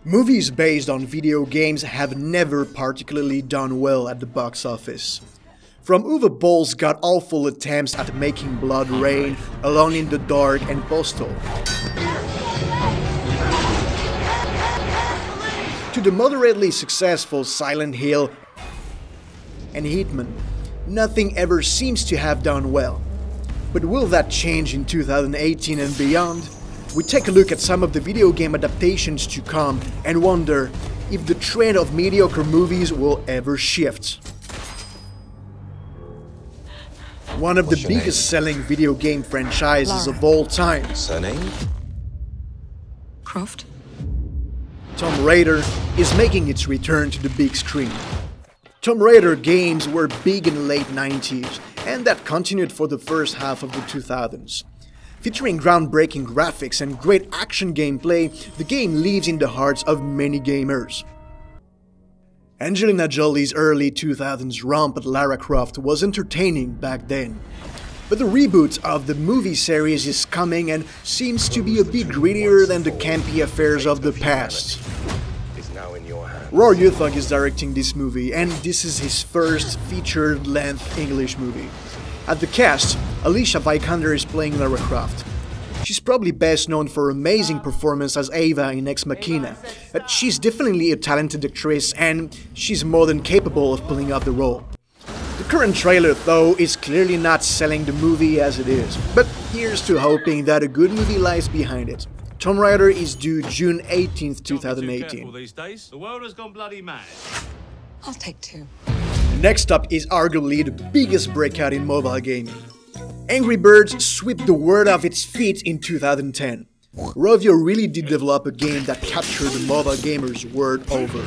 Movies based on video games have never particularly done well at the box office. From Uwe Boll's god-awful attempts at making blood rain, Alone in the Dark and Postal, to the moderately successful Silent Hill and Hitman, nothing ever seems to have done well. But will that change in 2018 and beyond? We take a look at some of the video game adaptations to come and wonder if the trend of mediocre movies will ever shift. One of the biggest selling video game franchises of all time, Surname? Croft? Tomb Raider, is making its return to the big screen. Tomb Raider games were big in the late 90s, and that continued for the first half of the 2000s. Featuring groundbreaking graphics and great action gameplay, the game lives in the hearts of many gamers. Angelina Jolie's early 2000s romp at Lara Croft was entertaining back then. But the reboot of the movie series is coming and seems to be a bit grittier than the campy affairs of the past. Roar Youthog is directing this movie, and this is his first feature-length English movie. At the cast, Alicia Vikander is playing Lara Croft. She's probably best known for her amazing performance as Ava in Ex Machina. She's definitely a talented actress, and she's more than capable of pulling off the role. The current trailer, though, is clearly not selling the movie as it is, but here's to hoping that a good movie lies behind it. Tomb Raider is due June 18th, 2018. The world has gone bloody mad. I'll take two. Next up is arguably the biggest breakout in mobile gaming. Angry Birds swept the world off its feet in 2010. Rovio really did develop a game that captured the mobile gamers world over.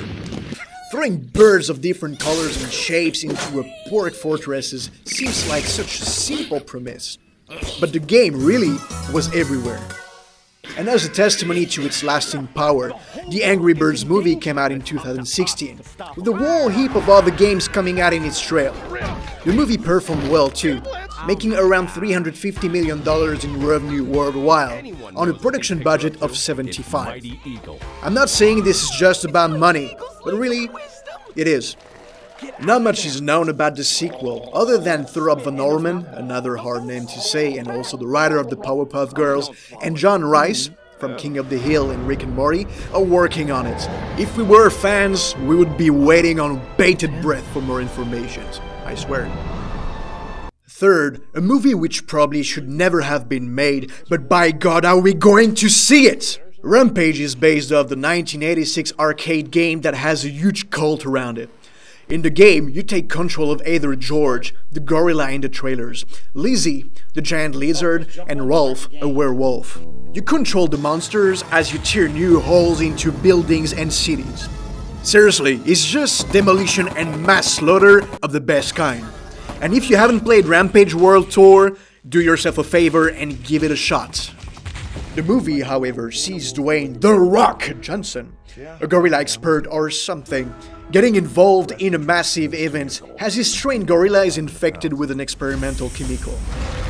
Throwing birds of different colors and shapes into a port fortresses seems like such a simple premise. But the game really was everywhere. And as a testimony to its lasting power, the Angry Birds movie came out in 2016, with a whole heap of other games coming out in its trail. The movie performed well too, making around $350 million in revenue worldwide, on a production budget of $75. I'm not saying this is just about money, but really, it is. Not much is known about the sequel, other than Thurop Van Orman, another hard name to say and also the writer of the Powerpuff Girls, and John Rice, from King of the Hill and Rick and Morty, are working on it. If we were fans, we would be waiting on bated breath for more information, I swear. Third, a movie which probably should never have been made, but by God are we going to see it! Rampage is based off the 1986 arcade game that has a huge cult around it. In the game, you take control of either George, the gorilla in the trailers, Lizzie, the giant lizard, and Rolf, a werewolf. You control the monsters as you tear new holes into buildings and cities. Seriously, it's just demolition and mass slaughter of the best kind. And if you haven't played Rampage World Tour, do yourself a favor and give it a shot. The movie, however, sees Dwayne "The Rock" Johnson, a gorilla expert or something, getting involved in a massive event as his trained gorilla is infected with an experimental chemical.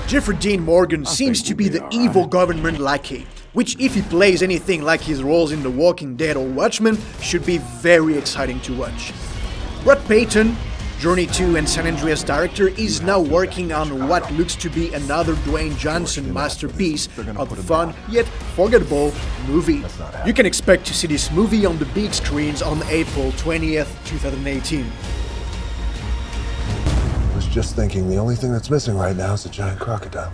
Jeffrey Dean Morgan seems to be the evil government lackey, which if he plays anything like his roles in The Walking Dead or Watchmen, should be very exciting to watch. Brad Payton, Journey 2 and San Andreas director, is now working on what looks to be another Dwayne Johnson masterpiece of a fun yet forgettable movie. You can expect to see this movie on the big screens on April 20th, 2018. I was just thinking the only thing that's missing right now is a giant crocodile.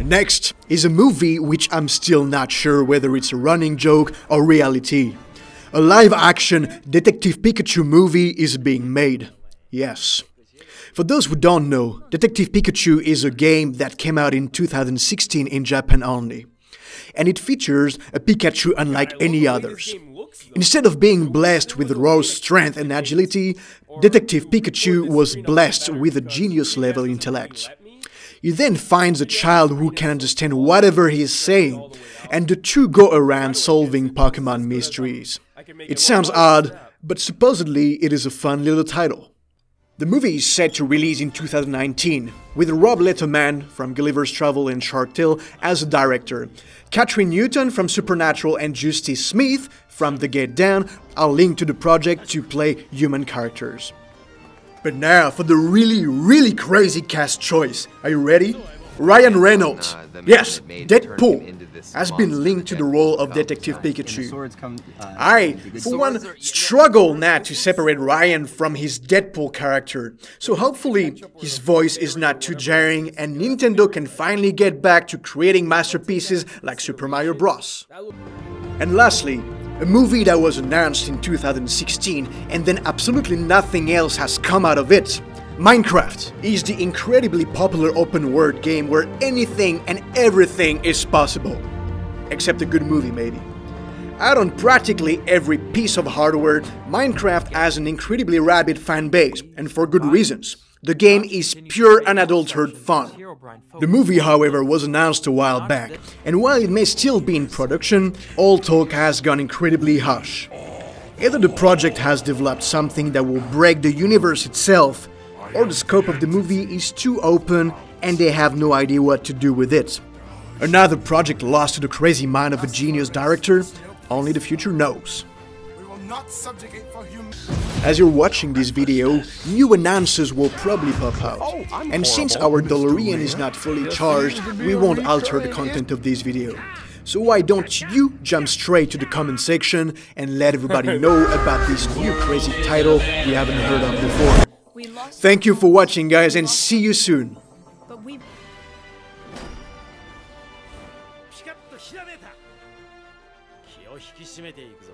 Next is a movie which I'm still not sure whether it's a running joke or reality. A live-action Detective Pikachu movie is being made. Yes. For those who don't know, Detective Pikachu is a game that came out in 2016 in Japan only. And it features a Pikachu unlike any others. Instead of being blessed with raw strength and agility, Detective Pikachu was blessed with a genius-level intellect. He then finds a child who can understand whatever he is saying, and the two go around solving Pokemon mysteries. It sounds odd, but supposedly it is a fun little title. The movie is set to release in 2019, with Rob Letterman from Gulliver's Travel and Shark Tale as a director. Katherine Newton from Supernatural and Justice Smith from The Get Down are linked to the project to play human characters. But now for the really crazy cast choice. Are you ready? Ryan Reynolds, yes, Deadpool, has been linked to the role of Detective Pikachu. I, for one, struggle now to separate Ryan from his Deadpool character, so hopefully his voice is not too jarring and Nintendo can finally get back to creating masterpieces like Super Mario Bros. And lastly, a movie that was announced in 2016 and then absolutely nothing else has come out of it. Minecraft is the incredibly popular open-world game where anything and everything is possible. Except a good movie, maybe. Out on practically every piece of hardware, Minecraft has an incredibly rabid fan base, and for good reasons. The game is pure unadulterated fun. The movie, however, was announced a while back, and while it may still be in production, all talk has gone incredibly hush. Either the project has developed something that will break the universe itself, or the scope of the movie is too open and they have no idea what to do with it. Another project lost to the crazy mind of a genius director, only the future knows. As you're watching this video, new announcers will probably pop out. And since our DeLorean is not fully charged, we won't alter the content of this video. So why don't you jump straight to the comment section and let everybody know about this new crazy title we haven't heard of before. Thank you for watching, guys, and see you soon. Pikachu とひらめいた。気を引き締めていく。